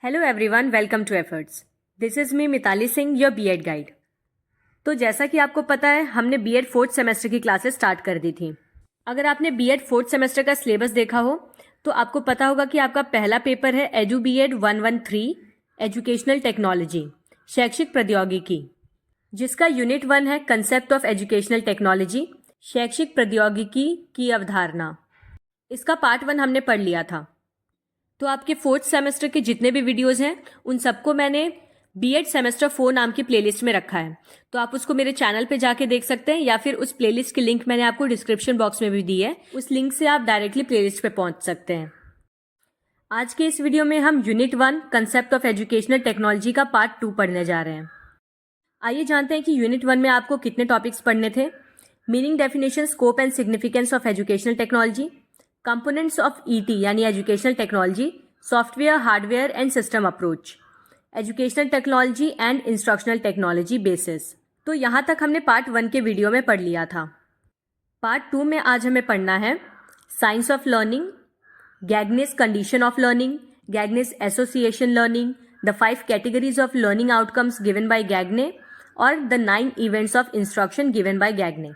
Hello everyone, welcome to efforts. This is me Mitali Singh, your BEd guide. तो जैसा कि आपको पता है, हमने बीएड फोर्थ सेमेस्टर की क्लासेस स्टार्ट कर दी थी। अगर आपने बीएड फोर्थ सेमेस्टर का सिलेबस देखा हो तो आपको पता होगा कि आपका पहला पेपर है एडू बीएड 113 एजुकेशनल टेक्नोलॉजी, शैक्षिक प्रौद्योगिकी, जिसका यूनिट 1 है कंसेप्ट ऑफ एजुकेशनल टेक्नोलॉजी, शैक्षिक प्रौद्योगिकी की अवधारणा। इसका पार्ट 1 हमने पढ़ लिया था। तो आपके फोर्थ सेमेस्टर के जितने भी वीडियोस हैं उन सबको मैंने बीएड सेमेस्टर 4 नाम की प्लेलिस्ट में रखा है, तो आप उसको मेरे चैनल पे जाके देख सकते हैं, या फिर उस प्लेलिस्ट की लिंक मैंने आपको डिस्क्रिप्शन बॉक्स में भी दी है। उस लिंक से आप डायरेक्टली प्लेलिस्ट पे पहुंच सकते हैं। आज के इस वीडियो में हम unit 1 concept of educational technology का पार्ट 2 पढ़ने जा रहे हैं। आइए जानते हैं कि यूनिट 1 में आपको कितने टॉपिक्स पढ़ने थे। Meaning, definition, scope and significance of educational technology, components of ET यानी educational technology, software, hardware and system approach, educational technology and instructional technology basis. तो यहाँ तक हमने पार्ट 1 के वीडियो में पढ़ लिया था। पार्ट 2 में आज हमें पढ़ना है science of learning, Gagne's condition of learning, Gagne's association learning, the 5 categories of learning outcomes given by Gagne और the 9 events of instruction given by Gagne.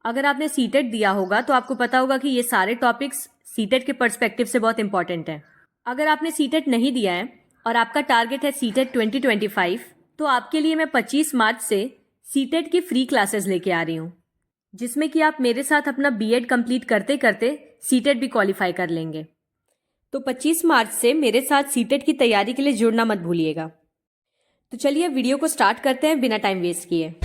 अगर आपने सीटेट दिया होगा तो आपको पता होगा कि ये सारे टॉपिक्स सीटेट के पर्सपेक्टिव से बहुत इंपॉर्टेंट है। अगर आपने सीटेट नहीं दिया है और आपका टारगेट है सीटेट 2025, तो आपके लिए मैं 25 मार्च से सीटेट की फ्री क्लासेस लेके आ रही हूँ, जिसमें कि आप मेरे साथ अपना बीएड कंप्लीट करते करते सीटेट भी क्वालिफाई कर लेंगे। तो 25 मार्च से मेरे साथ सीटेट की तैयारी के लिए जुड़ना मत भूलिएगा। तो चलिए वीडियो को स्टार्ट करते हैं बिना टाइम वेस्ट किए।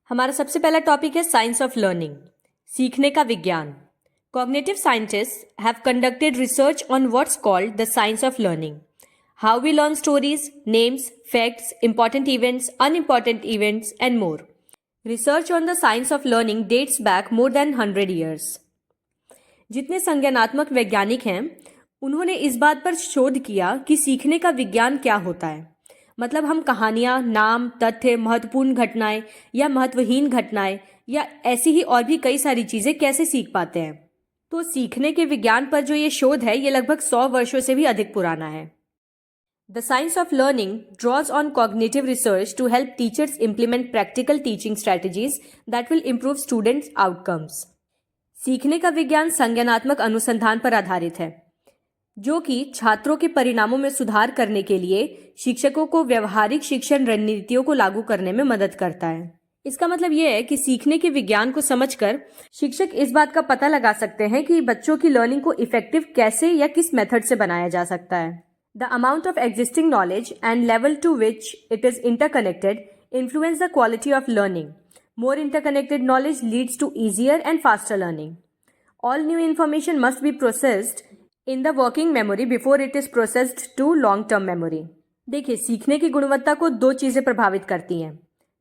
हमारा सबसे पहला टॉपिक है साइंस ऑफ लर्निंग, सीखने का विज्ञान। Cognitive scientist have conducted research on what's called the science of learning, how we learn stories, names, facts, important events, unimportant events and more. Research on the science of learning dates back more than 100 years. जितने संज्ञानात्मक वैज्ञानिक हैं उन्होंने इस बात पर शोध किया कि सीखने का विज्ञान क्या होता है। मतलब हम कहानियाँ, नाम, तथ्य, महत्वपूर्ण घटनाएं या महत्वहीन घटनाएं या ऐसी ही और भी कई सारी चीज़ें कैसे सीख पाते हैं। तो सीखने के विज्ञान पर जो ये शोध है ये लगभग 100 वर्षों से भी अधिक पुराना है। The science of learning draws on cognitive research to help teachers implement practical teaching strategies that will improve students' outcomes. सीखने का विज्ञान संज्ञानात्मक अनुसंधान पर आधारित है, जो कि छात्रों के परिणामों में सुधार करने के लिए शिक्षकों को व्यवहारिक शिक्षण रणनीतियों को लागू करने में मदद करता है। इसका मतलब यह है कि सीखने के विज्ञान को समझकर शिक्षक इस बात का पता लगा सकते हैं कि बच्चों की लर्निंग को इफेक्टिव कैसे या किस मेथड से बनाया जा सकता है। The amount of existing knowledge and level to which it is interconnected influence the quality of learning. More interconnected knowledge leads to easier and faster learning. All new information must be processed in the working memory before it is processed to long-term memory. देखिए, सीखने की गुणवत्ता को 2 चीज़ें प्रभावित करती हैं।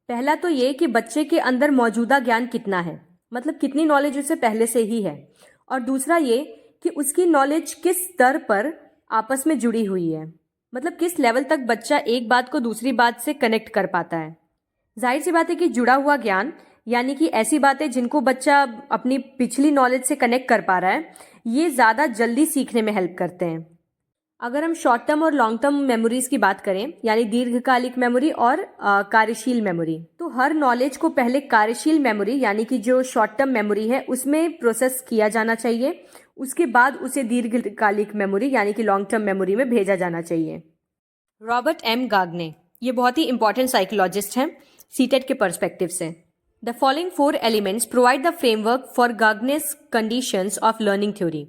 पहला तो ये कि बच्चे के अंदर मौजूदा ज्ञान कितना है, मतलब कितनी नॉलेज उसे पहले से ही है, और दूसरा ये कि उसकी नॉलेज किस स्तर पर आपस में जुड़ी हुई है, मतलब किस लेवल तक बच्चा एक बात को दूसरी बात से कनेक्ट कर पाता है। जाहिर सी बात है कि जुड़ा हुआ ज्ञान यानी कि ऐसी बातें जिनको बच्चा अपनी पिछली नॉलेज से कनेक्ट कर पा रहा है, ये ज़्यादा जल्दी सीखने में हेल्प करते हैं। अगर हम शॉर्ट टर्म और लॉन्ग टर्म मेमोरीज की बात करें, यानी दीर्घकालिक मेमोरी और कार्यशील मेमोरी, तो हर नॉलेज को पहले कार्यशील मेमोरी यानी कि जो शॉर्ट टर्म मेमोरी है उसमें प्रोसेस किया जाना चाहिए, उसके बाद उसे दीर्घकालिक मेमोरी यानी कि लॉन्ग टर्म मेमोरी में भेजा जाना चाहिए। रॉबर्ट एम गाग्ने ये बहुत ही इंपॉर्टेंट साइकोलॉजिस्ट हैं सीटेट के पर्सपेक्टिव से। The following 4 elements provide the framework for Gagne's conditions of learning theory.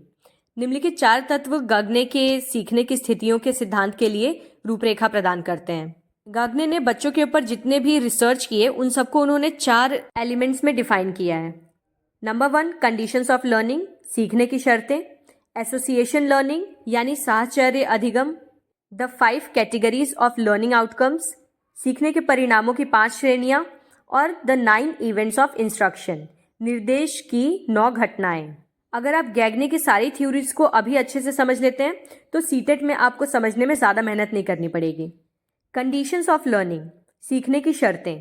निम्नलिखित 4 तत्व गाग्ने के सीखने की स्थितियों के सिद्धांत के लिए रूपरेखा प्रदान करते हैं। गाग्ने ने बच्चों के ऊपर जितने भी रिसर्च किए उन सबको उन्होंने 4 एलिमेंट्स में डिफाइन किया है। नंबर 1 कंडीशंस ऑफ लर्निंग, सीखने की शर्तें। एसोसिएशन लर्निंग यानी साहचर्य अधिगम। The 5 categories of learning outcomes, सीखने के परिणामों की 5 श्रेणियां। और द 9 इवेंट्स ऑफ इंस्ट्रक्शन, निर्देश की 9 घटनाएं। अगर आप गैग्ने की सारी थ्योरीज को अभी अच्छे से समझ लेते हैं तो सीटेट में आपको समझने में ज़्यादा मेहनत नहीं करनी पड़ेगी। कंडीशंस ऑफ लर्निंग, सीखने की शर्तें।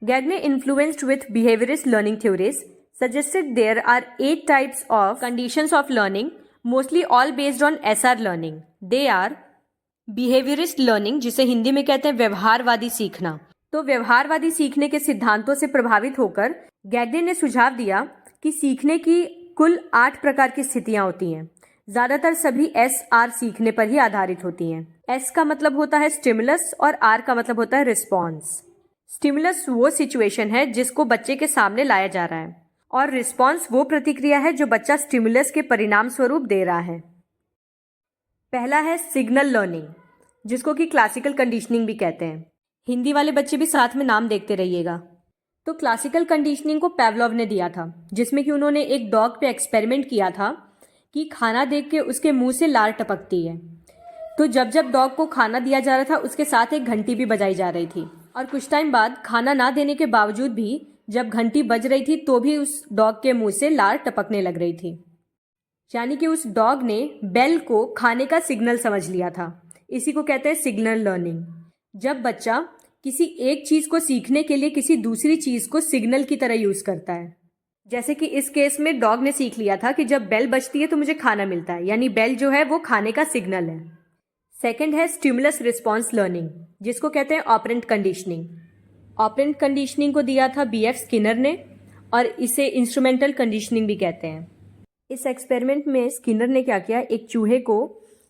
Gagne, influenced with behaviorist learning theories, suggested there are 8 types of conditions of learning, mostly all based on SR learning. They are behaviourist learning, जिसे हिंदी में कहते हैं व्यवहारवादी सीखना। तो व्यवहारवादी सीखने के सिद्धांतों से प्रभावित होकर गैग्ने ने सुझाव दिया कि सीखने की कुल 8 प्रकार की स्थितियां होती हैं। ज्यादातर सभी SR सीखने पर ही आधारित होती हैं। S का मतलब होता है स्टिमुलस और R का मतलब होता है रिस्पॉन्स। स्टिमुलस वो सिचुएशन है जिसको बच्चे के सामने लाया जा रहा है, और रिस्पॉन्स वो प्रतिक्रिया है जो बच्चा स्टिमुलस के परिणाम स्वरूप दे रहा है। पहला है सिग्नल लर्निंग, जिसको कि क्लासिकल कंडीशनिंग भी कहते हैं। हिंदी वाले बच्चे भी साथ में नाम देखते रहिएगा। तो क्लासिकल कंडीशनिंग को पैवलोव ने दिया था, जिसमें कि उन्होंने एक डॉग पे एक्सपेरिमेंट किया था कि खाना देख के उसके मुंह से लार टपकती है। तो जब जब डॉग को खाना दिया जा रहा था, उसके साथ एक घंटी भी बजाई जा रही थी, और कुछ टाइम बाद खाना ना देने के बावजूद भी जब घंटी बज रही थी तो भी उस डॉग के मुंह से लार टपकने लग रही थी। यानी कि उस डॉग ने बेल को खाने का सिग्नल समझ लिया था। इसी को कहते हैं सिग्नल लर्निंग। जब बच्चा किसी एक चीज को सीखने के लिए किसी दूसरी चीज को सिग्नल की तरह यूज करता है, जैसे कि इस केस में डॉग ने सीख लिया था कि जब बेल बजती है तो मुझे खाना मिलता है, यानी बेल जो है वो खाने का सिग्नल है। सेकंड है स्टिमुलस रिस्पॉन्स लर्निंग, जिसको कहते हैं ऑपरेंट कंडीशनिंग। ऑपरेंट कंडीशनिंग को दिया था BF स्किनर ने, और इसे इंस्ट्रूमेंटल कंडीशनिंग भी कहते हैं। इस एक्सपेरिमेंट में स्किनर ने क्या किया, एक चूहे को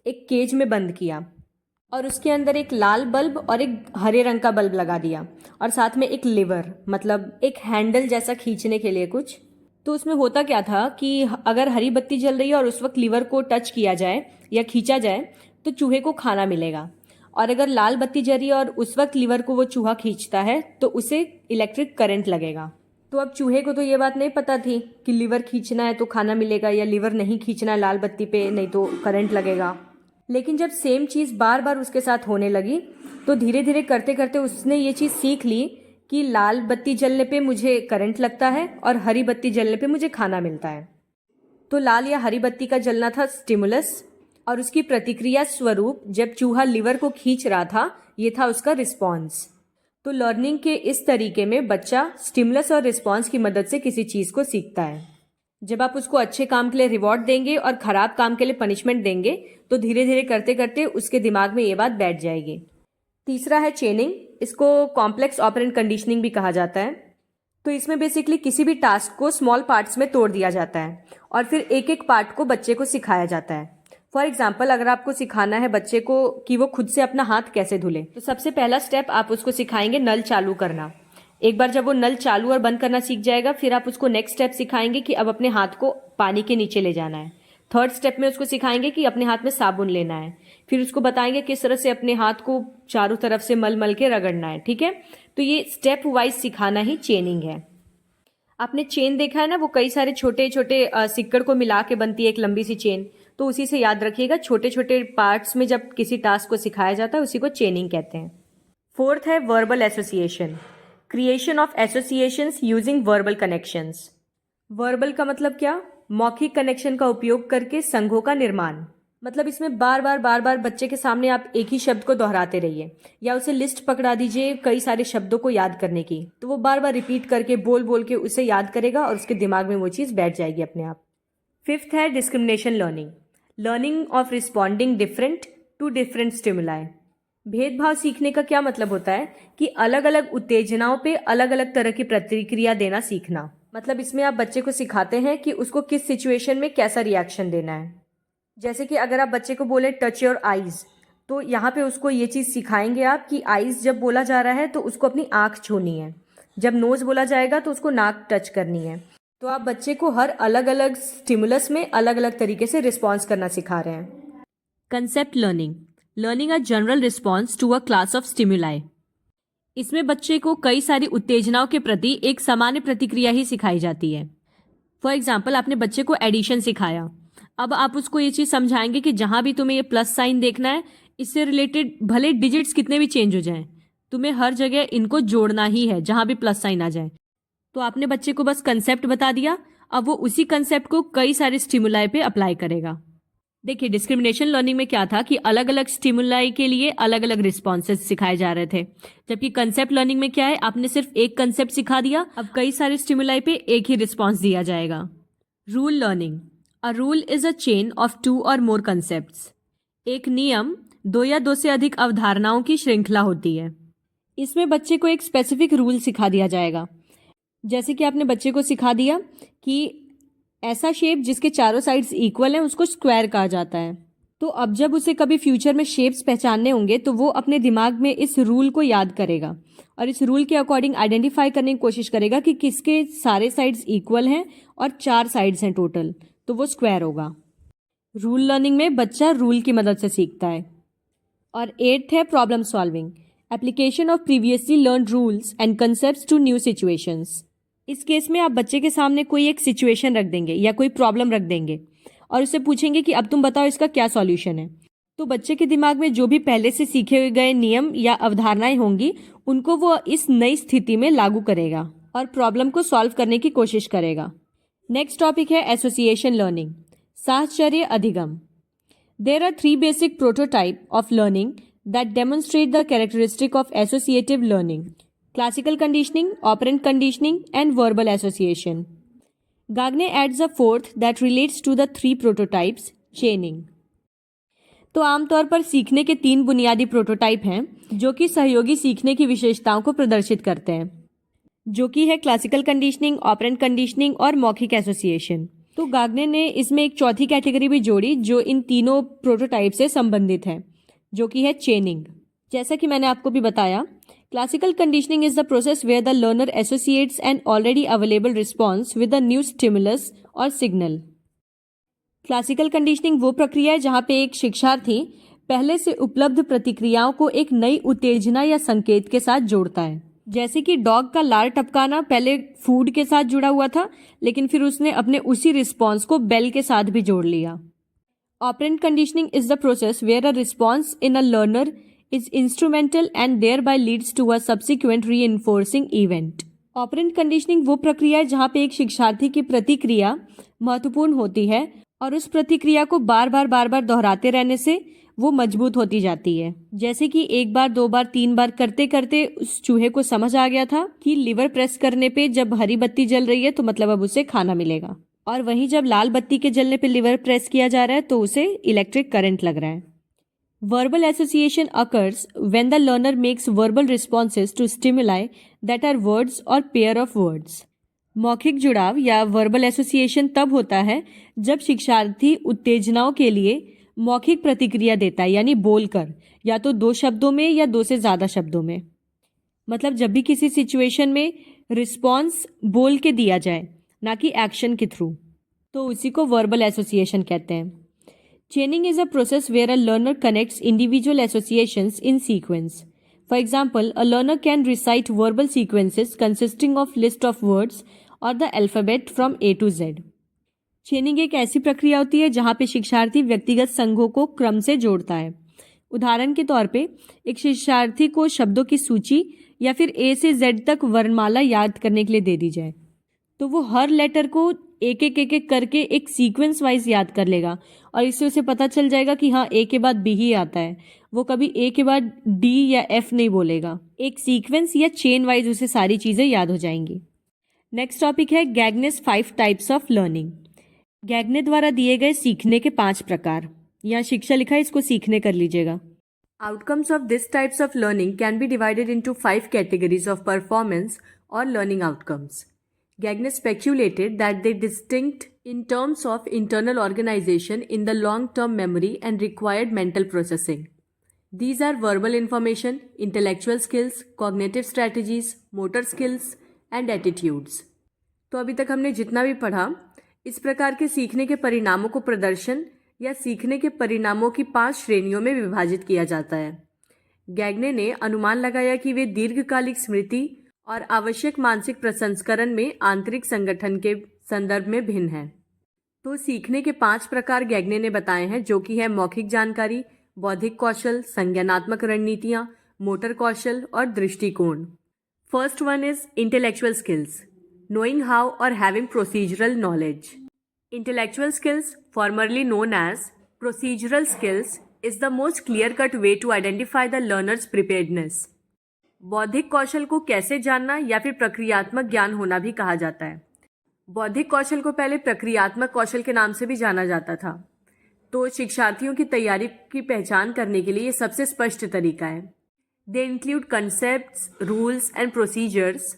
एक केज में बंद किया और उसके अंदर एक लाल बल्ब और एक हरे रंग का बल्ब लगा दिया, और साथ में एक लिवर, मतलब एक हैंडल जैसा खींचने के लिए कुछ। तो उसमें होता क्या था कि अगर हरी बत्ती जल रही है और उस वक्त लिवर को टच किया जाए या खींचा जाए तो चूहे को खाना मिलेगा, और अगर लाल बत्ती जल रही है और उस वक्त लिवर को वो चूहा खींचता है तो उसे इलेक्ट्रिक करंट लगेगा। तो अब चूहे को तो ये बात नहीं पता थी कि लिवर खींचना है तो खाना मिलेगा, या लिवर नहीं खींचना है लाल बत्ती पे नहीं तो करंट लगेगा। लेकिन जब सेम चीज़ बार बार उसके साथ होने लगी तो धीरे धीरे करते करते उसने ये चीज़ सीख ली कि लाल बत्ती जलने पे मुझे करंट लगता है और हरी बत्ती जलने पे मुझे खाना मिलता है। तो लाल या हरी बत्ती का जलना था स्टिमुलस, और उसकी प्रतिक्रिया स्वरूप जब चूहा लिवर को खींच रहा था ये था उसका रिस्पॉन्स। तो लर्निंग के इस तरीके में बच्चा स्टिमुलस और रिस्पॉन्स की मदद से किसी चीज़ को सीखता है। जब आप उसको अच्छे काम के लिए रिवॉर्ड देंगे और खराब काम के लिए पनिशमेंट देंगे तो धीरे धीरे करते करते उसके दिमाग में ये बात बैठ जाएगी। तीसरा है चेनिंग, इसको कॉम्प्लेक्स ऑपरेंट कंडीशनिंग भी कहा जाता है। तो इसमें बेसिकली किसी भी टास्क को स्मॉल पार्ट्स में तोड़ दिया जाता है और फिर एक एक पार्ट को बच्चे को सिखाया जाता है। फॉर एग्जाम्पल, अगर आपको सिखाना है बच्चे को कि वो खुद से अपना हाथ कैसे धुले, तो सबसे पहला स्टेप आप उसको सिखाएंगे नल चालू करना। एक बार जब वो नल चालू और बंद करना सीख जाएगा फिर आप उसको नेक्स्ट स्टेप सिखाएंगे कि अब अपने हाथ को पानी के नीचे ले जाना है। थर्ड स्टेप में उसको सिखाएंगे कि अपने हाथ में साबुन लेना है। फिर उसको बताएंगे किस तरह से अपने हाथ को चारों तरफ से मल मल के रगड़ना है। ठीक है, तो ये स्टेप वाइज सिखाना ही चेनिंग है। आपने चेन देखा है ना, वो कई सारे छोटे छोटे सिक्कड़ को मिला के बनती है एक लंबी सी चेन। तो उसी से याद रखिएगा, छोटे छोटे पार्ट्स में जब किसी टास्क को सिखाया जाता है उसी को चेनिंग कहते हैं। फोर्थ है verbal association, creation of associations using verbal connections. Verbal का मतलब क्या? मौखिक कनेक्शन का उपयोग करके संघों का निर्माण। मतलब इसमें बार बार बच्चे के सामने आप एक ही शब्द को दोहराते रहिए या उसे लिस्ट पकड़ा दीजिए कई सारे शब्दों को याद करने की, तो वो बार बार रिपीट करके बोल के उसे याद करेगा और उसके दिमाग में वो चीज़ बैठ जाएगी अपने आप। फिफ्थ है discrimination learning, learning of responding different to different stimuli. भेदभाव सीखने का क्या मतलब होता है कि अलग अलग उत्तेजनाओं पे अलग अलग तरह की प्रतिक्रिया देना सीखना। मतलब इसमें आप बच्चे को सिखाते हैं कि उसको किस सिचुएशन में कैसा रिएक्शन देना है। जैसे कि अगर आप बच्चे को बोले टच योर आईज, तो यहाँ पे उसको ये चीज़ सिखाएंगे आप कि आईज जब बोला जा रहा है तो उसको अपनी आंख छूनी है, जब नोज बोला जाएगा तो उसको नाक टच करनी है। तो आप बच्चे को हर अलग अलग स्टिमुलस में अलग अलग तरीके से रिस्पॉन्स करना सिखा रहे हैं। Concept learning, learning a general response to a class of stimuli. इसमें बच्चे को कई सारी उत्तेजनाओं के प्रति एक सामान्य प्रतिक्रिया ही सिखाई जाती है। फॉर एग्जाम्पल, आपने बच्चे को एडिशन सिखाया, अब आप उसको ये चीज़ समझाएंगे कि जहां भी तुम्हें ये प्लस साइन देखना है, इससे रिलेटेड भले डिजिट्स कितने भी चेंज हो जाएं, तुम्हें हर जगह इनको जोड़ना ही है जहां भी प्लस साइन आ जाए। तो आपने बच्चे को बस कंसेप्ट बता दिया, अब वो उसी कंसेप्ट को कई सारे स्टिमुलाई पे अप्लाई करेगा। देखिए, डिस्क्रिमिनेशन लर्निंग में क्या था कि अलग अलग स्टिमुलाई के लिए अलग अलग रिस्पॉन्सेज सिखाए जा रहे थे, जबकि कंसेप्ट लर्निंग में क्या है, आपने सिर्फ एक कंसेप्ट सिखा दिया, अब कई सारे स्टिमुलाई पे एक ही रिस्पॉन्स दिया जाएगा। Rule learning. A rule is a chain of 2 और मोर कंसेप्ट्स। एक नियम 2 या 2 से अधिक अवधारणाओं की श्रृंखला होती है। इसमें बच्चे को एक स्पेसिफिक रूल सिखा दिया जाएगा। जैसे कि आपने बच्चे को सिखा दिया कि ऐसा शेप जिसके चारों साइड्स इक्वल हैं उसको स्क्वायर कहा जाता है। तो अब जब उसे कभी फ्यूचर में शेप्स पहचानने होंगे तो वो अपने दिमाग में इस रूल को याद करेगा और इस रूल के अकॉर्डिंग आइडेंटिफाई करने की कोशिश करेगा कि किसके सारे साइड्स इक्वल हैं और 4 साइड्स हैं टोटल, तो वो स्क्वायर होगा। रूल लर्निंग में बच्चा रूल की मदद से सीखता है। और 8th है problem solving, application of previously learned rules and concepts to new situations. इस केस में आप बच्चे के सामने कोई एक सिचुएशन रख देंगे या कोई प्रॉब्लम रख देंगे और उससे पूछेंगे कि अब तुम बताओ इसका क्या सॉल्यूशन है। तो बच्चे के दिमाग में जो भी पहले से सीखे गए नियम या अवधारणाएं होंगी उनको वो इस नई स्थिति में लागू करेगा और प्रॉब्लम को सॉल्व करने की कोशिश करेगा। नेक्स्ट टॉपिक है एसोसिएशन लर्निंग, साहचर्य अधिगम। There are 3 basic prototype of learning that demonstrate the characteristic of associative learning: classical conditioning, operant conditioning, and verbal association. Gagne adds a fourth that relates to the 3 prototypes: chaining. तो आमतौर पर सीखने के 3 बुनियादी prototype हैं जो कि सहयोगी सीखने की विशेषताओं को प्रदर्शित करते हैं, जो कि है क्लासिकल कंडीशनिंग, ऑपरेंट कंडीशनिंग और मौखिक एसोसिएशन। तो गाग्ने ने इसमें एक चौथी कैटेगरी भी जोड़ी जो इन तीनों प्रोटोटाइप से संबंधित है, जो कि है चेनिंग। जैसा कि मैंने आपको भी बताया, classical conditioning is the process where the learner associates an already available response with a new stimulus or signal. Classical conditioning वो प्रक्रिया है जहां पे एक शिक्षार्थी पहले से उपलब्ध प्रतिक्रियाओं को एक नई उत्तेजना या संकेत के साथ जोड़ता है। जैसे कि डॉग का लार टपकाना पहले फूड के साथ जुड़ा हुआ था, लेकिन फिर उसने अपने उसी रिस्पॉन्स को बेल के साथ भी जोड़ लिया। Operant conditioning is the process where a response in a learner is instrumental and thereby leads to a subsequent reinforcing event. Operant conditioning वो प्रक्रिया है जहां पे एक शिक्षार्थी की प्रतिक्रिया महत्वपूर्ण होती है और उस प्रतिक्रिया को बार बार दोहराते रहने से वो मजबूत होती जाती है। जैसे कि 1 बार 2 बार 3 बार करते करते उस चूहे को समझ आ गया था कि लीवर प्रेस करने पे जब हरी बत्ती जल रही है तो मतलब अब उसे खाना मिलेगा, और वहीं जब लाल बत्ती के जलने पे लीवर प्रेस किया जा रहा है तो उसे इलेक्ट्रिक करंट लग रहा है। Verbal association occurs when the learner makes verbal responses to stimuli that are words or pair of words. मौखिक जुड़ाव या वर्बल एसोसिएशन तब होता है जब शिक्षार्थी उत्तेजनाओं के लिए मौखिक प्रतिक्रिया देता है, यानी बोलकर, या तो 2 शब्दों में या 2 से ज़्यादा शब्दों में। मतलब जब भी किसी सिचुएशन में रिस्पॉन्स बोल के दिया जाए, ना कि एक्शन के थ्रू, तो उसी को वर्बल एसोसिएशन कहते हैं। Chaining is a process where a learner connects individual associations in sequence. For example, a learner can recite verbal sequences consisting of list of words or the alphabet from A to Z. Chaining एक ऐसी प्रक्रिया होती है जहाँ पे शिक्षार्थी व्यक्तिगत संघों को क्रम से जोड़ता है। उदाहरण के तौर पे एक शिक्षार्थी को शब्दों की सूची या फिर A से Z तक वर्णमाला याद करने के लिए दे दी जाए, तो वो हर लेटर को एक एक करके एक सीक्वेंस वाइज याद कर लेगा और इससे उसे पता चल जाएगा कि हाँ, ए के बाद बी ही आता है। वो कभी ए के बाद डी या एफ नहीं बोलेगा, एक सीक्वेंस या चेन वाइज उसे सारी चीज़ें याद हो जाएंगी। नेक्स्ट टॉपिक है गैग्नेस 5 टाइप्स ऑफ लर्निंग। गैग्ने द्वारा दिए गए सीखने के 5 प्रकार। यहाँ शिक्षा लिखा है, इसको सीखने कर लीजिएगा। Outcomes of this types of learning can be divided into 5 categories of performance और learning outcomes. Gagne speculated that they distinct in terms of internal organization in the long-term memory and required mental processing. These are verbal information, intellectual skills, cognitive strategies, motor skills and attitudes. तो अभी तक हमने जितना भी पढ़ा, इस प्रकार के सीखने के परिणामों को प्रदर्शन या सीखने के परिणामों की 5 श्रेणियों में विभाजित किया जाता है। गैग्ने ने अनुमान लगाया कि वे दीर्घकालिक स्मृति और आवश्यक मानसिक प्रसंस्करण में आंतरिक संगठन के संदर्भ में भिन्न है। तो सीखने के 5 प्रकार गैग्ने ने बताए हैं, जो कि है मौखिक जानकारी, बौद्धिक कौशल, संज्ञानात्मक रणनीतियां, मोटर कौशल और दृष्टिकोण। First one is intellectual skills, knowing how और having procedural knowledge. Intellectual skills, formerly known as Procedural skills is the most clear-cut way to identify the learner's preparedness. बौद्धिक कौशल को कैसे जानना या फिर प्रक्रियात्मक ज्ञान होना भी कहा जाता है। बौद्धिक कौशल को पहले प्रक्रियात्मक कौशल के नाम से भी जाना जाता था। तो शिक्षार्थियों की तैयारी की पहचान करने के लिए ये सबसे स्पष्ट तरीका है। They include concepts, rules and procedures.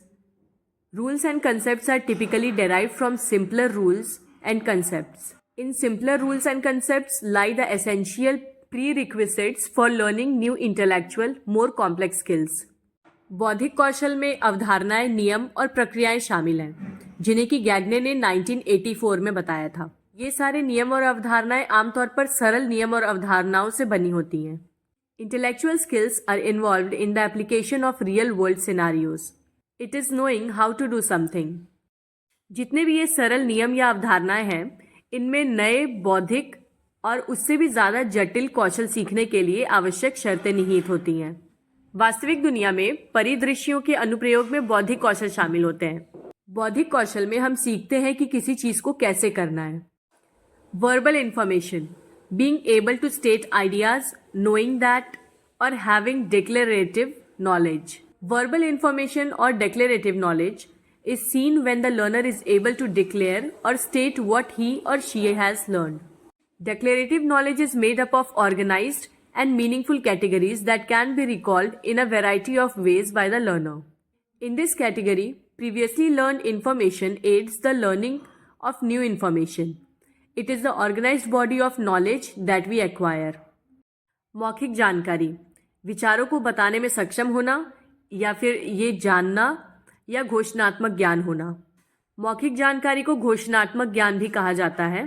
Rules and concepts are typically derived from simpler rules and concepts. In simpler rules and concepts lie the essential prerequisites for learning new intellectual, more complex skills. बौद्धिक कौशल में अवधारणाएं, नियम और प्रक्रियाएं शामिल हैं, जिन्हें कि गैग्ने ने 1984 में बताया था। ये सारे नियम और अवधारणाएं आमतौर पर सरल नियम और अवधारणाओं से बनी होती हैं। Intellectual skills are involved in the application of real world scenarios. It is knowing how to do something. जितने भी ये सरल नियम या अवधारणाएं हैं, इनमें नए बौद्धिक और उससे भी ज़्यादा जटिल कौशल सीखने के लिए आवश्यक शर्तें निहित होती हैं। वास्तविक दुनिया में परिदृश्यों के अनुप्रयोग में बौद्धिक कौशल शामिल होते हैं। बौद्धिक कौशल में हम सीखते हैं कि किसी चीज़ को कैसे करना है। Verbal information, being able to state ideas, knowing that और having declarative knowledge. Verbal information or declarative knowledge is seen when the learner is able to declare or state what he or she has learned. Declarative knowledge is made up of organized and meaningful categories that can be recalled in a variety of ways by the learner. In this category, previously learned information aids the learning of new information. It is the organized body of knowledge that we acquire. मौखिक जानकारी, विचारों को बताने में सक्षम होना या फिर ये जानना या घोषणात्मक ज्ञान होना. मौखिक जानकारी को घोषणात्मक ज्ञान भी कहा जाता है.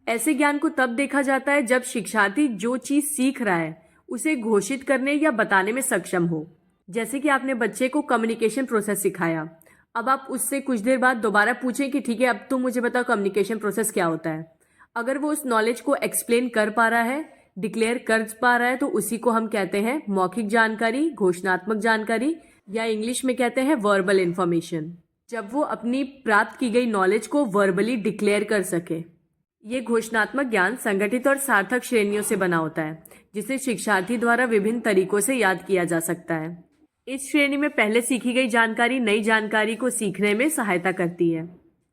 ऐसे ज्ञान को तब देखा जाता है जब शिक्षार्थी जो चीज़ सीख रहा है उसे घोषित करने या बताने में सक्षम हो. जैसे कि आपने बच्चे को कम्युनिकेशन प्रोसेस सिखाया, अब आप उससे कुछ देर बाद दोबारा पूछें कि ठीक है, अब तुम मुझे बताओ कम्युनिकेशन प्रोसेस क्या होता है. अगर वो उस नॉलेज को एक्सप्लेन कर पा रहा है, डिक्लेयर कर पा रहा है, तो उसी को हम कहते हैं मौखिक जानकारी, घोषणात्मक जानकारी, या इंग्लिश में कहते हैं वर्बल इंफॉर्मेशन. जब वो अपनी प्राप्त की गई नॉलेज को वर्बली डिक्लेयर कर सके. ये घोषणात्मक ज्ञान संगठित और सार्थक श्रेणियों से बना होता है, जिसे शिक्षार्थी द्वारा विभिन्न तरीकों से याद किया जा सकता है. इस श्रेणी में पहले सीखी गई जानकारी नई जानकारी को सीखने में सहायता करती है.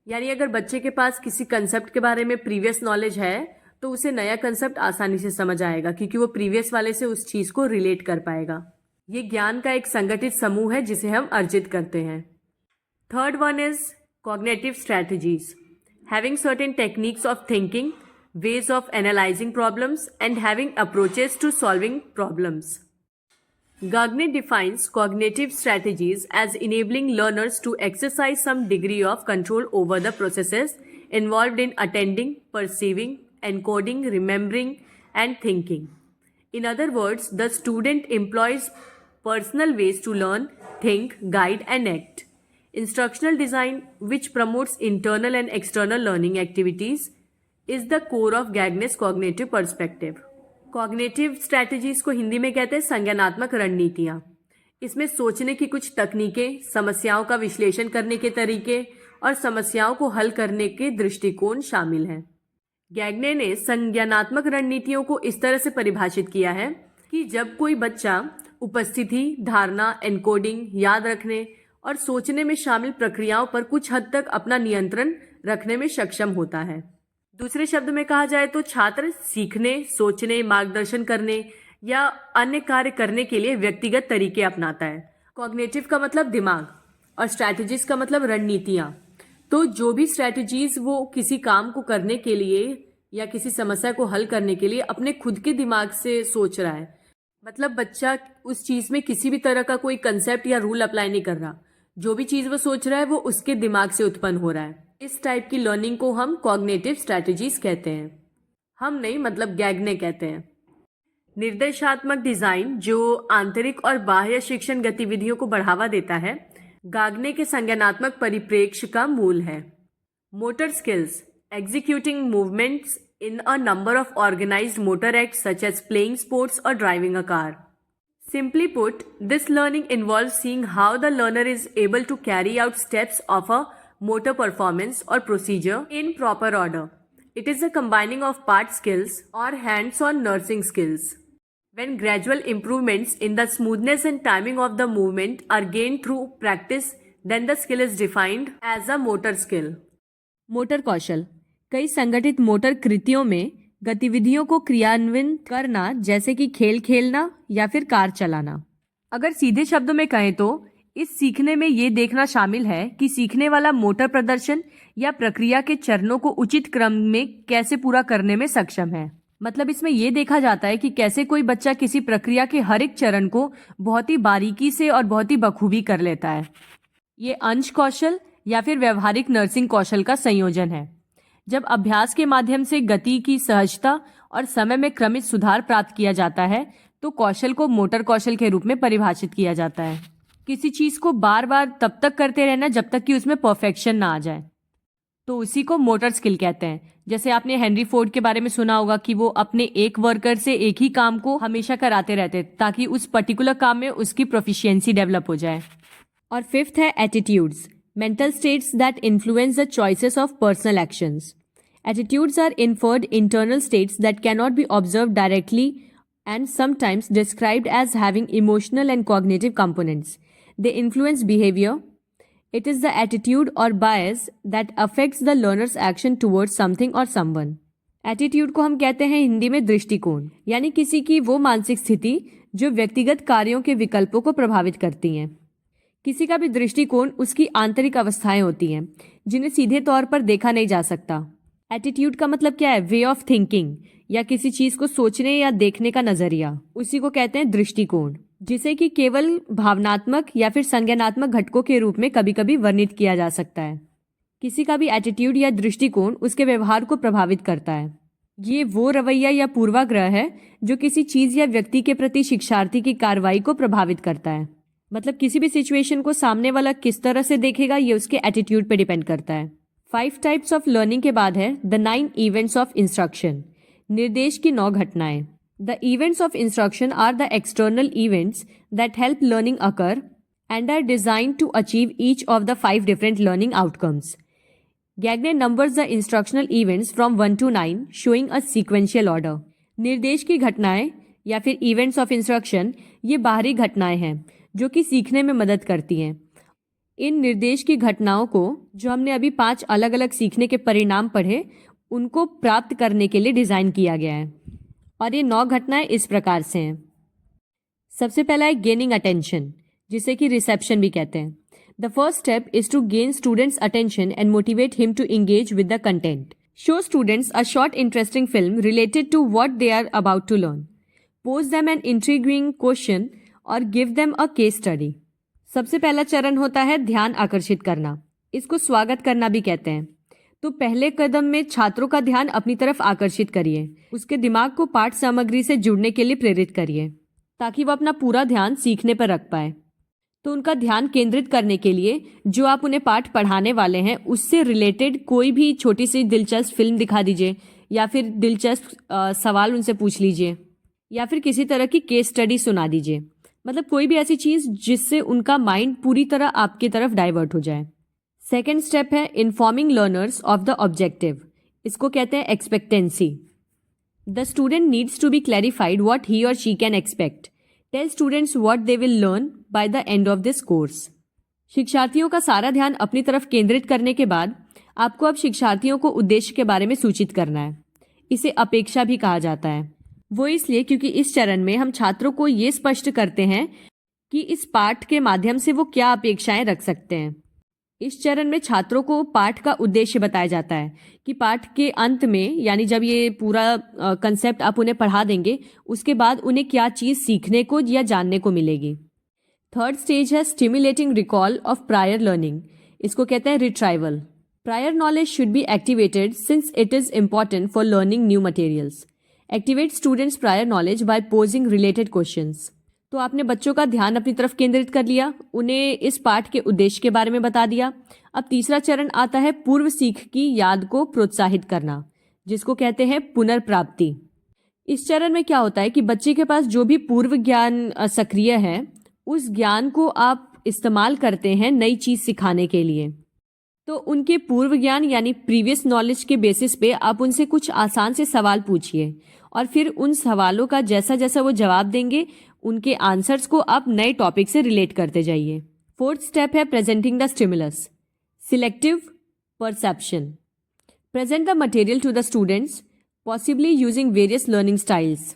यानी अगर बच्चे के पास किसी कंसेप्ट के बारे में प्रीवियस नॉलेज है, तो उसे नया कंसेप्ट आसानी से समझ आएगा, क्योंकि वो प्रीवियस वाले से उस चीज़ को रिलेट कर पाएगा. ये ज्ञान का एक संगठित समूह है जिसे हम अर्जित करते हैं. Third one is cognitive strategies. Having certain techniques of thinking, ways of analyzing problems, and having approaches to solving problems. Gagne defines cognitive strategies as enabling learners to exercise some degree of control over the processes involved in attending, perceiving, encoding, remembering, and thinking. In other words, the student employs personal ways to learn, think, guide, and act. Instructional design, which promotes internal and external learning activities, is the core of Gagne's cognitive perspective. Cognitive strategies को हिंदी में कहते हैं संज्ञानात्मक रणनीतियाँ. इसमें सोचने की कुछ तकनीकें, समस्याओं का विश्लेषण करने के तरीके और समस्याओं को हल करने के दृष्टिकोण शामिल हैं. गैग्ने ने संज्ञानात्मक रणनीतियों को इस तरह से परिभाषित किया है कि जब कोई बच्चा उपस्थिति, धारणा, एनकोडिंग, याद रखने और सोचने में शामिल प्रक्रियाओं पर कुछ हद तक अपना नियंत्रण रखने में सक्षम होता है. दूसरे शब्द में कहा जाए तो छात्र सीखने, सोचने, मार्गदर्शन करने या अन्य कार्य करने के लिए व्यक्तिगत तरीके अपनाता है. कॉग्निटिव का मतलब दिमाग और स्ट्रैटेजीज का मतलब रणनीतियाँ. तो जो भी स्ट्रैटेजीज वो किसी काम को करने के लिए या किसी समस्या को हल करने के लिए अपने खुद के दिमाग से सोच रहा है, मतलब बच्चा उस चीज़ में किसी भी तरह का कोई कंसेप्ट या रूल अप्लाई नहीं कर रहा. जो भी चीज़ वो सोच रहा है वो उसके दिमाग से उत्पन्न हो रहा है. इस टाइप की लर्निंग को हम कॉग्निटिव स्ट्रैटेजीज कहते हैं. हम नहीं, मतलब गैग्ने कहते हैं. निर्देशात्मक डिजाइन, जो आंतरिक और बाह्य शिक्षण गतिविधियों को बढ़ावा देता है, गाग्ने के संज्ञानात्मक परिप्रेक्ष्य का मूल है. Motor skills, executing movements in a number of organized motor acts such as playing sports और driving a car. Simply put, this learning involves seeing how the learner is able to carry out steps of a motor performance or procedure in proper order. It is a combining of part skills or hands-on nursing skills. When gradual improvements in the smoothness and timing of the movement are gained through practice, then the skill is defined as a motor skill. Motor कौशल कई संगठित motor कृतियों में गतिविधियों को क्रियान्वित करना, जैसे कि खेल खेलना या फिर कार चलाना। अगर सीधे शब्दों में कहें तो इस सीखने में ये देखना शामिल है कि सीखने वाला मोटर प्रदर्शन या प्रक्रिया के चरणों को उचित क्रम में कैसे पूरा करने में सक्षम है। मतलब इसमें यह देखा जाता है कि कैसे कोई बच्चा किसी प्रक्रिया के हर एक चरण को बहुत ही बारीकी से और बहुत ही बखूबी कर लेता है। ये अंश कौशल या फिर व्यवहारिक नर्सिंग कौशल का संयोजन है। जब अभ्यास के माध्यम से गति की सहजता और समय में क्रमिक सुधार प्राप्त किया जाता है तो कौशल को मोटर कौशल के रूप में परिभाषित किया जाता है। किसी चीज को बार बार तब तक करते रहना जब तक कि उसमें परफेक्शन ना आ जाए, तो उसी को मोटर स्किल कहते हैं। जैसे आपने हेनरी फोर्ड के बारे में सुना होगा कि वो अपने एक वर्कर से एक ही काम को हमेशा कराते रहते ताकि उस पर्टिकुलर काम में उसकी प्रोफिशिएंसी डेवलप हो जाए। और फिफ्थ है attitudes, mental states that influence the choices of personal actions. Attitudes are inferred internal states that cannot be observe directly and sometimes described as having emotional and cognitive components. They influence behavior. It is the attitude or bias that affects the learner's action towards something or someone. Attitude को हम कहते हैं हिंदी में दृष्टिकोण, यानी किसी की वो मानसिक स्थिति जो व्यक्तिगत कार्यों के विकल्पों को प्रभावित करती हैं। किसी का भी दृष्टिकोण उसकी आंतरिक अवस्थाएं होती हैं जिन्हें सीधे तौर पर देखा नहीं जा सकता। एटीट्यूड का मतलब क्या है? वे ऑफ थिंकिंग, या किसी चीज को सोचने या देखने का नजरिया, उसी को कहते हैं दृष्टिकोण, जिसे कि केवल भावनात्मक या फिर संज्ञानात्मक घटकों के रूप में कभी कभी वर्णित किया जा सकता है। किसी का भी एटीट्यूड या दृष्टिकोण उसके व्यवहार को प्रभावित करता है। ये वो रवैया या पूर्वाग्रह है जो किसी चीज या व्यक्ति के प्रति शिक्षार्थी की कार्रवाई को प्रभावित करता है। मतलब किसी भी सिचुएशन को सामने वाला किस तरह से देखेगा ये उसके एटीट्यूड पे डिपेंड करता है। 5 टाइप्स ऑफ लर्निंग के बाद है द 9 इवेंट्स ऑफ इंस्ट्रक्शन, निर्देश की 9 घटनाएं। The events of instruction are the external events that help learning occur and are designed to achieve each of the 5 different learning outcomes. Gagne numbers the instructional events from 1 to 9 showing a sequential order. निर्देश की घटनाएं या फिर events of instruction ये बाहरी घटनाएं हैं जो कि सीखने में मदद करती हैं। इन निर्देश की घटनाओं को, जो हमने अभी 5 अलग अलग सीखने के परिणाम पढ़े, उनको प्राप्त करने के लिए डिजाइन किया गया है। और ये 9 घटनाएं इस प्रकार से हैं। सबसे पहला है गेनिंग अटेंशन, जिसे कि रिसेप्शन भी कहते हैं। The first step is to gain students attention and motivate him to engage with the content. Show students a short interesting film related to what they are about to learn. Pose them an intriguing question और give them a case study. सबसे पहला चरण होता है ध्यान आकर्षित करना। इसको स्वागत करना भी कहते हैं। तो पहले कदम में छात्रों का ध्यान अपनी तरफ आकर्षित करिए, उसके दिमाग को पाठ सामग्री से जुड़ने के लिए प्रेरित करिए ताकि वो अपना पूरा ध्यान सीखने पर रख पाए। तो उनका ध्यान केंद्रित करने के लिए जो आप उन्हें पाठ पढ़ाने वाले हैं उससे रिलेटेड कोई भी छोटी सी दिलचस्प फिल्म दिखा दीजिए, या फिर दिलचस्प सवाल उनसे पूछ लीजिए, या फिर किसी तरह की केस स्टडी सुना दीजिए। मतलब कोई भी ऐसी चीज जिससे उनका माइंड पूरी तरह आपकी तरफ डाइवर्ट हो जाए। सेकेंड स्टेप है informing learners of the objective. इसको कहते हैं expectancy. The student needs to be clarified what he और she can expect. Tell students what they will learn by the end of this course. शिक्षार्थियों का सारा ध्यान अपनी तरफ केंद्रित करने के बाद आपको अब शिक्षार्थियों को उद्देश्य के बारे में सूचित करना है। इसे अपेक्षा भी कहा जाता है। वो इसलिए क्योंकि इस चरण में हम छात्रों को ये स्पष्ट करते हैं कि इस पाठ के माध्यम से वो क्या अपेक्षाएं रख सकते हैं। इस चरण में छात्रों को पाठ का उद्देश्य बताया जाता है कि पाठ के अंत में, यानी जब ये पूरा कंसेप्ट आप उन्हें पढ़ा देंगे, उसके बाद उन्हें क्या चीज़ सीखने को या जानने को मिलेगी। थर्ड स्टेज है stimulating recall of prior learning. इसको कहते हैं retrieval. Prior knowledge should be activated since it is important for learning new materials. Activate students prior knowledge by posing related questions. तो आपने बच्चों का ध्यान अपनी तरफ केंद्रित कर लिया, उन्हें इस पाठ के उद्देश्य के बारे में बता दिया। अब तीसरा चरण आता है पूर्व सीख की याद को प्रोत्साहित करना, जिसको कहते हैं पुनर्प्राप्ति। इस चरण में क्या होता है कि बच्चे के पास जो भी पूर्व ज्ञान सक्रिय है, उस ज्ञान को आप इस्तेमाल करते हैं नई चीज सिखाने के लिए। तो उनके पूर्व ज्ञान यानी प्रीवियस नॉलेज के बेसिस पे आप उनसे कुछ आसान से सवाल पूछिए और फिर उन सवालों का जैसा जैसा वो जवाब देंगे उनके आंसर्स को आप नए टॉपिक से रिलेट करते जाइए। फोर्थ स्टेप है presenting the stimulus, selective perception. Present the material to the students, possibly using various learning styles.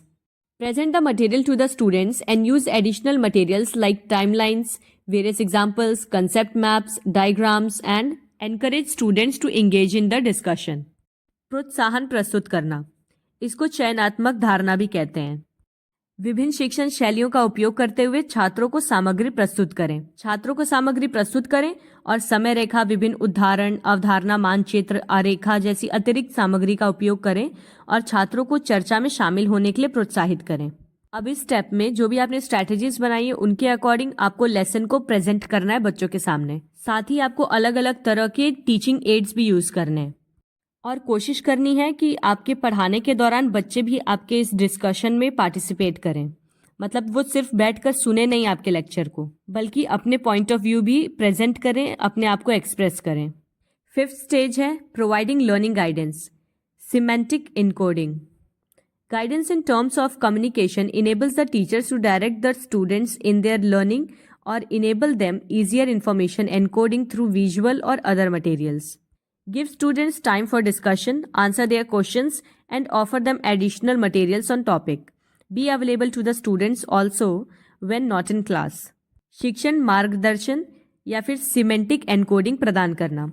Present the material to the students and use additional materials like timelines, various examples, concept maps, diagrams and encourage students to engage in the discussion. प्रोत्साहन प्रस्तुत करना, इसको चयनात्मक धारणा भी कहते हैं। विभिन्न शिक्षण शैलियों का उपयोग करते हुए छात्रों को सामग्री प्रस्तुत करें। छात्रों को सामग्री प्रस्तुत करें और समय रेखा, विभिन्न उदाहरण, अवधारणा, मानचित्र, आरेखा जैसी अतिरिक्त सामग्री का उपयोग करें और छात्रों को चर्चा में शामिल होने के लिए प्रोत्साहित करें। अब इस स्टेप में जो भी आपने स्ट्रैटेजीज बनाई है उनके अकॉर्डिंग आपको लेसन को प्रेजेंट करना है बच्चों के सामने। साथ ही आपको अलग अलग तरह के टीचिंग एड्स भी यूज करने हैं और कोशिश करनी है कि आपके पढ़ाने के दौरान बच्चे भी आपके इस डिस्कशन में पार्टिसिपेट करें। मतलब वो सिर्फ बैठकर सुने नहीं आपके लेक्चर को, बल्कि अपने पॉइंट ऑफ व्यू भी प्रेजेंट करें, अपने आप को एक्सप्रेस करें। फिफ्थ स्टेज है providing learning guidance, semantic encoding. Guidance in terms of communication enables the teachers to direct the students in their learning or enable them easier information encoding through visual or other materials. Give students time for discussion, answer their questions and offer them additional materials on topic. Be available to the students also when not in class. शिक्षण मार्गदर्शन या फिर semantic encoding प्रदान करना।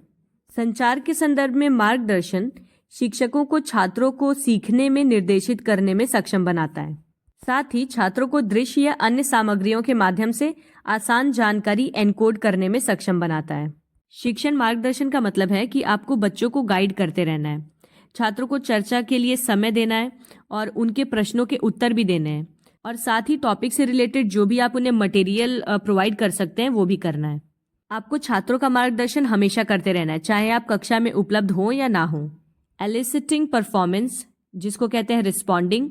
संचार के संदर्भ में मार्गदर्शन शिक्षकों को छात्रों को सीखने में निर्देशित करने में सक्षम बनाता है। साथ ही छात्रों को दृश्य या अन्य सामग्रियों के माध्यम से आसान जानकारी एनकोड करने में सक्षम बनाता है। शिक्षण मार्गदर्शन का मतलब है कि आपको बच्चों को गाइड करते रहना है, छात्रों को चर्चा के लिए समय देना है और उनके प्रश्नों के उत्तर भी देने हैं और साथ ही टॉपिक से रिलेटेड जो भी आप उन्हें मटेरियल प्रोवाइड कर सकते हैं वो भी करना है। आपको छात्रों का मार्गदर्शन हमेशा करते रहना है, चाहे आप कक्षा में उपलब्ध हो या ना हो। एलिसिटिंग परफॉर्मेंस, जिसको कहते हैं responding.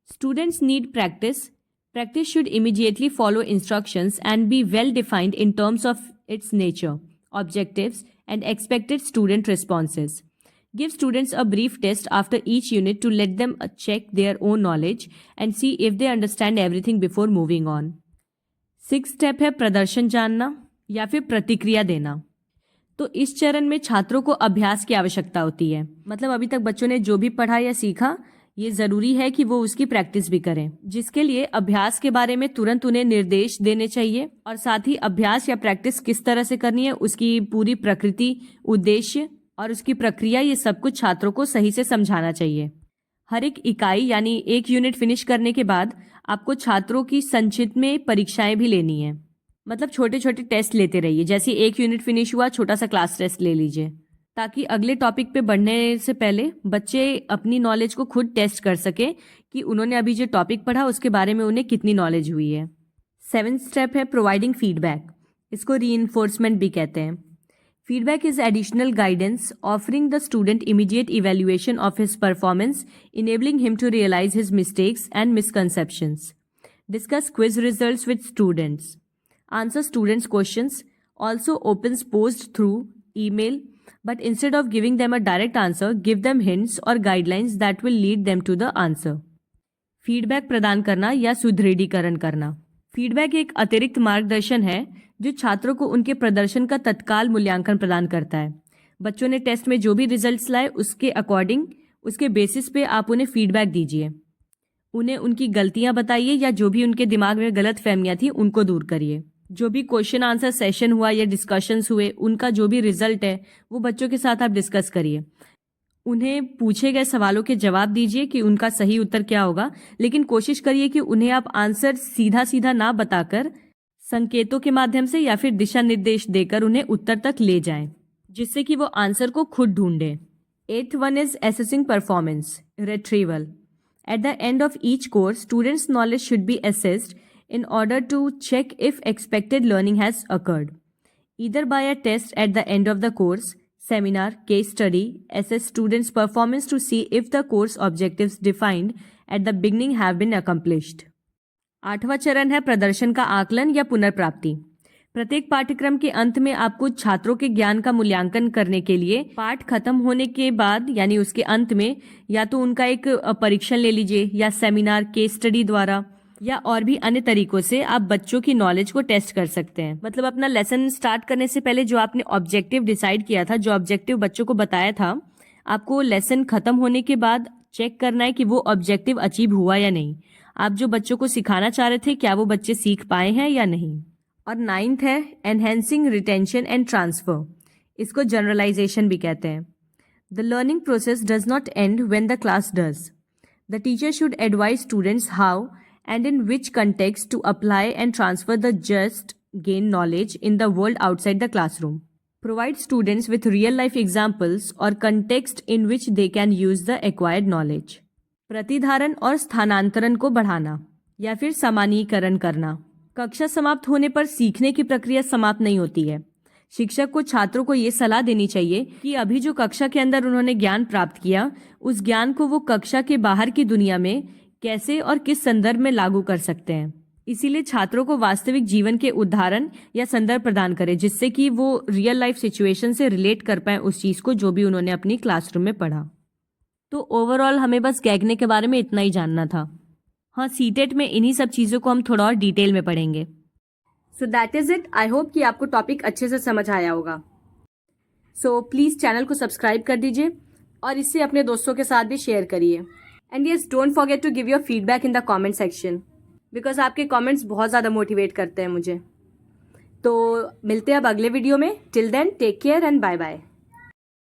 Students need practice. Practice should immediately follow instructions and be well defined in terms of its nature, objectives and expected student responses. Give students a brief test after each unit to let them check their own knowledge and see if they understand everything before moving on. Sixth step है प्रदर्शन जानना या फिर प्रतिक्रिया देना। तो इस चरण में छात्रों को अभ्यास की आवश्यकता होती है। मतलब अभी तक बच्चों ने जो भी पढ़ा या सीखा ये जरूरी है कि वो उसकी प्रैक्टिस भी करें, जिसके लिए अभ्यास के बारे में तुरंत उन्हें निर्देश देने चाहिए और साथ ही अभ्यास या प्रैक्टिस किस तरह से करनी है, उसकी पूरी प्रकृति, उद्देश्य और उसकी प्रक्रिया, ये सब कुछ छात्रों को सही से समझाना चाहिए। हर एक इकाई यानी एक यूनिट फिनिश करने के बाद आपको छात्रों की संचित में परीक्षाएं भी लेनी है। मतलब छोटे छोटे टेस्ट लेते रहिए, जैसे एक यूनिट फिनिश हुआ छोटा सा क्लास टेस्ट ले लीजिए, ताकि अगले टॉपिक पे बढ़ने से पहले बच्चे अपनी नॉलेज को खुद टेस्ट कर सके कि उन्होंने अभी जो टॉपिक पढ़ा उसके बारे में उन्हें कितनी नॉलेज हुई है। सेवेंथ स्टेप है प्रोवाइडिंग फीडबैक, इसको रीइंफोर्समेंट भी कहते हैं। Feedback is additional guidance offering the student immediate evaluation of his performance, enabling him to realise his mistakes and misconceptions. Discuss quiz results with students, answer students questions, also opens post through email, but instead of giving them a direct answer, give them hints or guidelines that will lead them to the answer. Feedback प्रदान करना या सुदृढ़ीकरण करना। Feedback एक अतिरिक्त मार्गदर्शन है जो छात्रों को उनके प्रदर्शन का तत्काल मूल्यांकन प्रदान करता है। बच्चों ने टेस्ट में जो भी रिजल्ट्स लाए उसके अकॉर्डिंग, उसके बेसिस पे आप उन्हें फीडबैक दीजिए। उन्हें उनकी गलतियां बताइए या जो भी उनके दिमाग में गलत फहमियां थी उनको दूर करिए। जो भी क्वेश्चन आंसर सेशन हुआ या डिस्कशंस हुए उनका जो भी रिजल्ट है वो बच्चों के साथ आप डिस्कस करिए। उन्हें पूछे गए सवालों के जवाब दीजिए कि उनका सही उत्तर क्या होगा, लेकिन कोशिश करिए कि उन्हें आप आंसर सीधा सीधा ना बताकर संकेतों के माध्यम से या फिर दिशा निर्देश देकर उन्हें उत्तर तक ले जाएं, जिससे कि वो आंसर को खुद ढूंढें। 8th one is assessing performance, retrieval. At the end of each course, students' knowledge should be assessed in order to check if expected learning has occurred. Either by a test at the end of the course, seminar, case study, assess students' performance to see if the course objectives defined at the beginning have been accomplished. 8वां चरण है प्रदर्शन का आकलन या पुनर्प्राप्ति। प्रत्येक पाठ्यक्रम के अंत में आपको छात्रों के ज्ञान का मूल्यांकन करने के लिए पाठ खत्म होने के बाद यानी उसके अंत में या तो उनका एक परीक्षण ले लीजिए या सेमिनार केस स्टडी द्वारा या और भी अन्य तरीकों से आप बच्चों की नॉलेज को टेस्ट कर सकते हैं। मतलब अपना लेसन स्टार्ट करने से पहले जो आपने ऑब्जेक्टिव डिसाइड किया था, जो ऑब्जेक्टिव बच्चों को बताया था, आपको लेसन खत्म होने के बाद चेक करना है कि वो ऑब्जेक्टिव अचीव हुआ या नहीं। आप जो बच्चों को सिखाना चाह रहे थे, क्या वो बच्चे सीख पाए हैं या नहीं। और 9th है एनहेंसिंग रिटेंशन एंड ट्रांसफर। इसको जनरलाइजेशन भी कहते हैं। The learning process does not and when the class does. The teacher should advise students how and in which context to apply and transfer the just gained knowledge in the world outside the classroom. Provide students with real life examples or context in which they can use the acquired knowledge. प्रतिधारण और स्थानांतरण को बढ़ाना या फिर समानीकरण करना। कक्षा समाप्त होने पर सीखने की प्रक्रिया समाप्त नहीं होती है। शिक्षक को छात्रों को ये सलाह देनी चाहिए कि अभी जो कक्षा के अंदर उन्होंने ज्ञान प्राप्त किया, उस ज्ञान को वो कक्षा के बाहर की दुनिया में कैसे और किस संदर्भ में लागू कर सकते हैं। इसीलिए छात्रों को वास्तविक जीवन के उदाहरण या संदर्भ प्रदान करें जिससे कि वो रियल लाइफ सिचुएशन से रिलेट कर पाए उस चीज़ को जो भी उन्होंने अपनी क्लासरूम में पढ़ा। तो ओवरऑल हमें बस गैगने के बारे में इतना ही जानना था। हाँ, सीटेट में इन्हीं सब चीज़ों को हम थोड़ा और डिटेल में पढ़ेंगे। So that is it. I hope कि आपको टॉपिक अच्छे से समझ आया होगा। सो प्लीज़ चैनल को सब्सक्राइब कर दीजिए और इससे अपने दोस्तों के साथ भी शेयर करिए। And yes, don't forget to give your feedback in the comment section, because आपके कमेंट्स बहुत ज़्यादा मोटिवेट करते हैं मुझे। तो मिलते हैं अब अगले वीडियो में। Till then take care and bye bye.